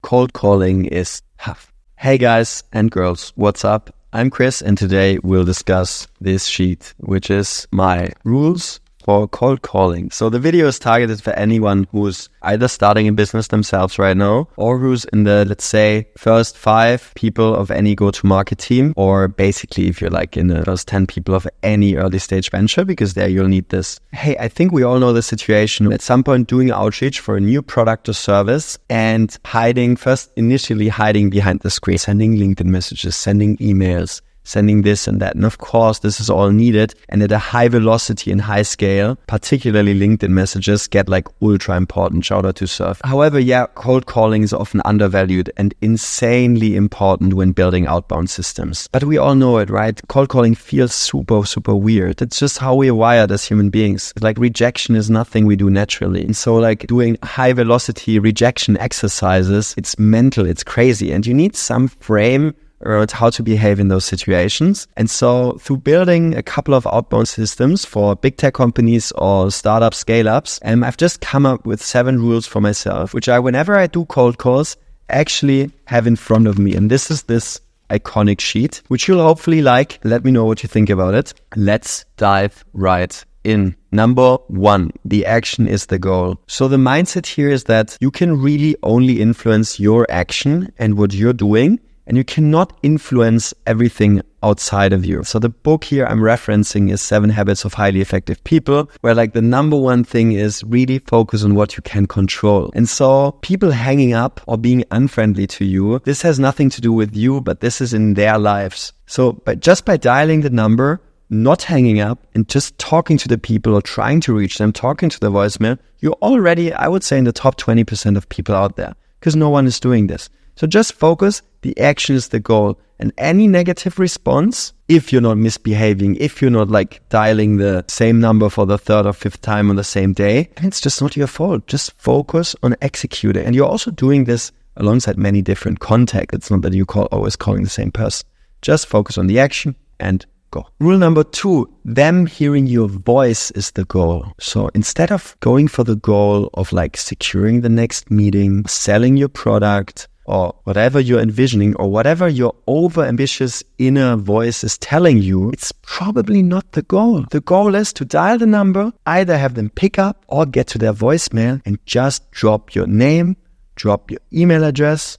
cold calling is tough. Hey guys and girls, what's up? I'm Chris and today we'll discuss this sheet, which is my rules for cold calling. So the video is targeted for anyone who's either starting a business themselves right now or who's in the, let's say, first 5 people of any go-to-market team, or basically if you're like in the first 10 people of any early stage venture, because there you'll need this. Hey, I think we all know the situation. At some point doing outreach for a new product or service and initially hiding behind the screen, sending LinkedIn messages, sending emails, sending this and that. And of course, this is all needed. And at a high velocity and high scale, particularly LinkedIn messages get like ultra important. Shout out to Surf. However, cold calling is often undervalued and insanely important when building outbound systems. But we all know it, right? Cold calling feels super, super weird. It's just how we're wired as human beings. Like rejection is nothing we do naturally. And so like doing high velocity rejection exercises, it's mental, it's crazy. And you need some frame around how to behave in those situations. And so through building a couple of outbound systems for big tech companies or startup scale-ups, I've just come up with 7 rules for myself, which whenever I do cold calls, actually have in front of me. And this is this iconic sheet, which you'll hopefully like. Let me know what you think about it. Let's dive right in. Number 1, the action is the goal. So the mindset here is that you can really only influence your action and what you're doing, and you cannot influence everything outside of you. So the book here I'm referencing is 7 Habits of Highly Effective People, where like the number 1 thing is really focus on what you can control. And so people hanging up or being unfriendly to you, this has nothing to do with you, but this is in their lives. So by dialing the number, not hanging up and just talking to the people or trying to reach them, talking to the voicemail, you're already, I would say, in the top 20% of people out there, because no one is doing this. So just focus, the action is the goal. And any negative response, if you're not misbehaving, if you're not like dialing the same number for the 3rd or 5th time on the same day, it's just not your fault. Just focus on executing. And you're also doing this alongside many different contacts. It's not that you always calling the same person. Just focus on the action and go. Rule number 2, them hearing your voice is the goal. So instead of going for the goal of like securing the next meeting, selling your product, or whatever you're envisioning, or whatever your over-ambitious inner voice is telling you, it's probably not the goal. The goal is to dial the number, either have them pick up or get to their voicemail and just drop your name, drop your email address,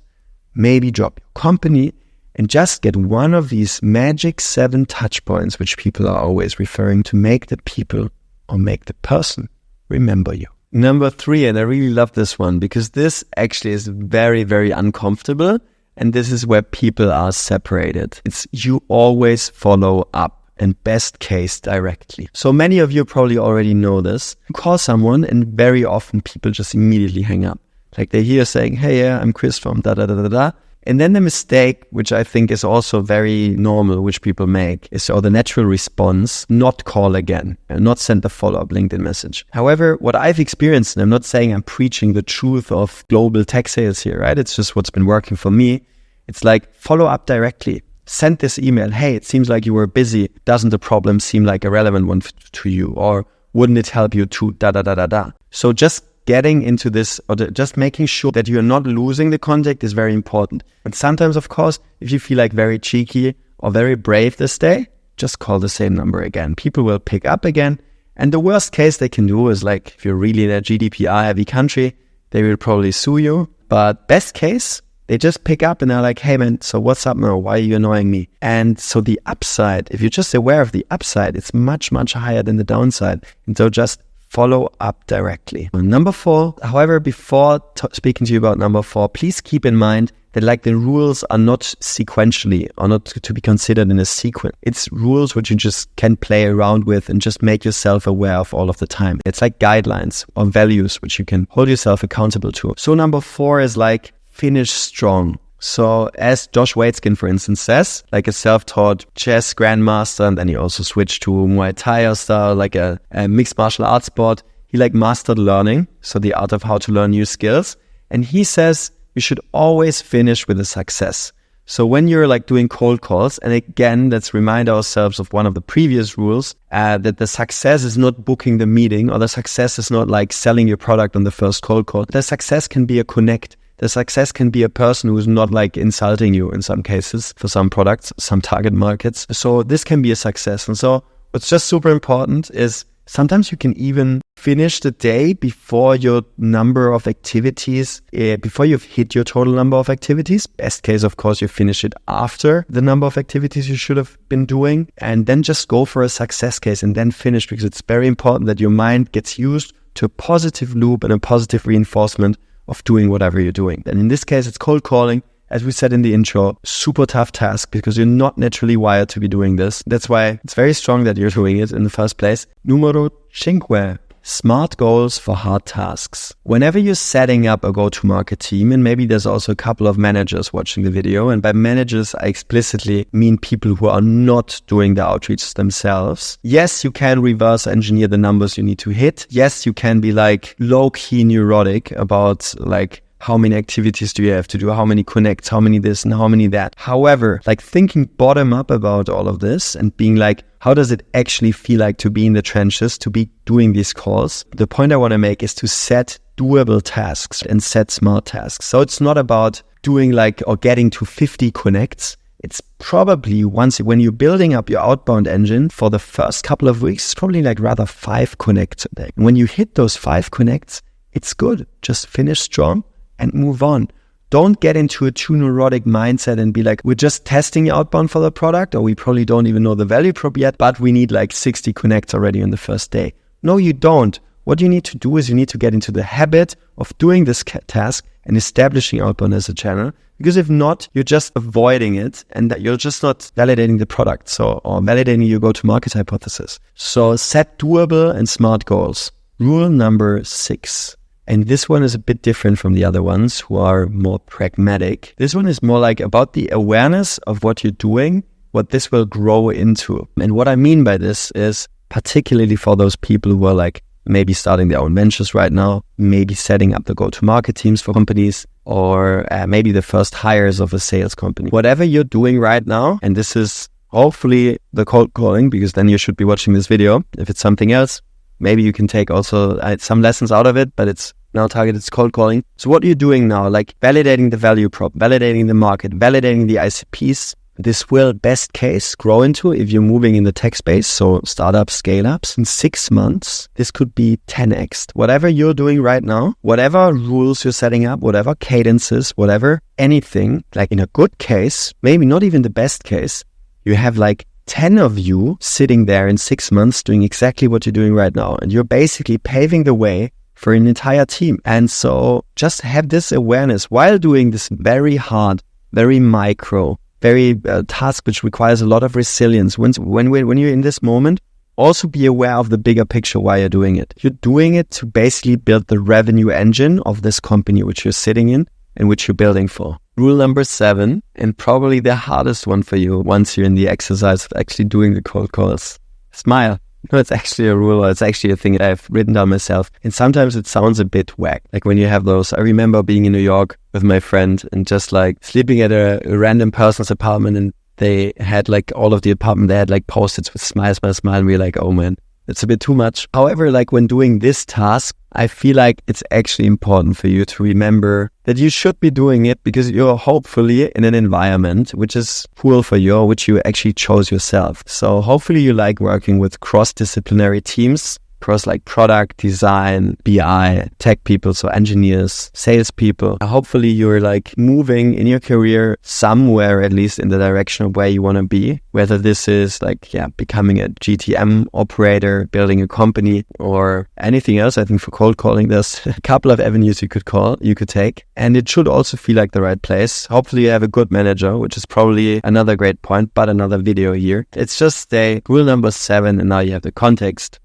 maybe drop your company, and just get one of these magic 7 touch points, which people are always referring to, make the people or make the person remember you. Number 3, and I really love this one because this actually is very, very uncomfortable. And this is where people are separated. It's you always follow up, and best case directly. So many of you probably already know this. You call someone and very often people just immediately hang up. Like they hear saying, hey, yeah, I'm Chris from da-da-da-da-da. And then the mistake, which I think is also very normal, which people make, is or the natural response, not call again and not send the follow-up LinkedIn message. However, what I've experienced, and I'm not saying I'm preaching the truth of global tech sales here, right? It's just what's been working for me. It's like follow up directly. Send this email. Hey, it seems like you were busy. Doesn't the problem seem like a relevant one to you? Or wouldn't it help you to da-da-da-da-da? So just getting into this or just making sure that you're not losing the contact is very important. And sometimes, of course, if you feel like very cheeky or very brave this day, just call the same number again. People will pick up again. And the worst case they can do is like, if you're really in a GDPR heavy country, they will probably sue you. But best case, they just pick up and they're like, hey man, so what's up now? Why are you annoying me? And so the upside, if you're just aware of the upside, it's much, much higher than the downside. And so just follow up directly. Number 4, however, before speaking to you about number 4, please keep in mind that like the rules are not sequentially or not to be considered in a sequence. It's rules which you just can play around with and just make yourself aware of all of the time. It's like guidelines or values which you can hold yourself accountable to. So number 4 is like finish strong. So as Josh Waitzkin, for instance, says, like a self-taught chess grandmaster, and then he also switched to Muay Thai style, like a mixed martial arts sport. He like mastered learning, so the art of how to learn new skills. And he says you should always finish with a success. So when you're like doing cold calls, and again, let's remind ourselves of one of the previous rules, that the success is not booking the meeting, or the success is not like selling your product on the first cold call. The success can be a connect. The success can be a person who's not like insulting you in some cases for some products, some target markets. So this can be a success. And so what's just super important is sometimes you can even finish the day before your number of activities, before you've hit your total number of activities. Best case, of course, you finish it after the number of activities you should have been doing, and then just go for a success case and then finish, because it's very important that your mind gets used to a positive loop and a positive reinforcement of doing whatever you're doing. And in this case, it's cold calling. As we said in the intro, super tough task because you're not naturally wired to be doing this. That's why it's very strong that you're doing it in the first place. Numero 5. Smart goals for hard tasks. Whenever you're setting up a go-to-market team, and maybe there's also a couple of managers watching the video, and by managers, I explicitly mean people who are not doing the outreach themselves. Yes, you can reverse engineer the numbers you need to hit. Yes, you can be like low-key neurotic about like, how many activities do you have to do? How many connects? How many this and how many that? However, like thinking bottom up about all of this and being like, how does it actually feel like to be in the trenches, to be doing these calls? The point I want to make is to set doable tasks and set smart tasks. So it's not about doing like or getting to 50 connects. It's probably when you're building up your outbound engine for the first couple of weeks, it's probably like rather 5 connects a day. And when you hit those 5 connects, it's good. Just finish strong and move on. Don't get into a too neurotic mindset and be like, we're just testing outbound for the product, or we probably don't even know the value prop yet, but we need like 60 connects already on the first day. No, you don't. What you need to do is you need to get into the habit of doing this task and establishing outbound as a channel. Because if not, you're just avoiding it and that you're just not validating the product. Or validating your go-to-market hypothesis. So set doable and smart goals. Rule number 6. And this one is a bit different from the other ones who are more pragmatic. This one is more like about the awareness of what you're doing, what this will grow into. And what I mean by this is particularly for those people who are like maybe starting their own ventures right now, maybe setting up the go-to-market teams for companies, or maybe the first hires of a sales company. Whatever you're doing right now, and this is hopefully the cold calling, because then you should be watching this video. If it's something else, maybe you can take also some lessons out of it, but it's now targeted cold calling. So what are you doing now? Like validating the value prop, validating the market, validating the ICPs. This will best case grow into, if you're moving in the tech space, so startups, scale-ups, in 6 months, this could be 10x. Whatever you're doing right now, whatever rules you're setting up, whatever cadences, whatever, anything, like in a good case, maybe not even the best case, you have like 10 of you sitting there in 6 months doing exactly what you're doing right now. And you're basically paving the way for an entire team. And so just have this awareness while doing this very hard, very micro, very task which requires a lot of resilience. When you're in this moment, also be aware of the bigger picture why you're doing it. You're doing it to basically build the revenue engine of this company which you're sitting in and which you're building for. Rule number 7, and probably the hardest one for you once you're in the exercise of actually doing the cold calls. Smile. No, it's actually a rule, or it's actually a thing that I've written down myself. And sometimes it sounds a bit whack. Like when you have those, I remember being in New York with my friend and just like sleeping at a random person's apartment, and they had like all of the apartment, they had like post-its with smile, smile, smile. And we were like, oh man, it's a bit too much. However, like when doing this task, I feel like it's actually important for you to remember that you should be doing it because you're hopefully in an environment which is cool for you, which you actually chose yourself. So hopefully you like working with cross-disciplinary teams, across like product, design, BI, tech people, so engineers, salespeople. Hopefully you're like moving in your career somewhere, at least in the direction of where you want to be, whether this is like, becoming a GTM operator, building a company, or anything else. I think for cold calling, there's a couple of avenues you could take. And it should also feel like the right place. Hopefully you have a good manager, which is probably another great point, but another video here. It's just rule number 7, and now you have the context.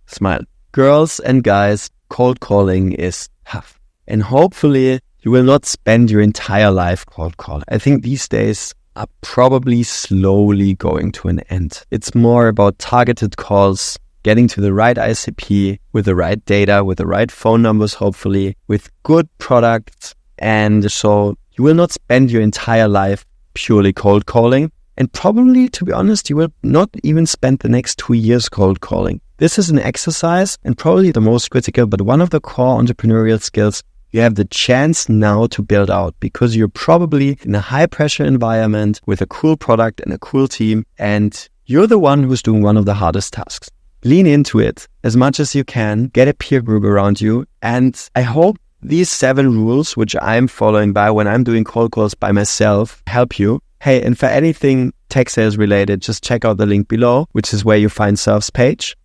Smile. Girls and guys, cold calling is tough. And hopefully you will not spend your entire life cold calling. I think these days are probably slowly going to an end. It's more about targeted calls, getting to the right ICP with the right data, with the right phone numbers, hopefully, with good products. And so you will not spend your entire life purely cold calling. And probably, to be honest, you will not even spend the next 2 years cold calling. This is an exercise and probably the most critical, but one of the core entrepreneurial skills you have the chance now to build out, because you're probably in a high pressure environment with a cool product and a cool team, and you're the one who's doing one of the hardest tasks. Lean into it as much as you can, get a peer group around you, and I hope these 7 rules, which I'm following by when I'm doing cold calls by myself, help you. Hey, and for anything tech sales related, just check out the link below, which is where you find Surf's page.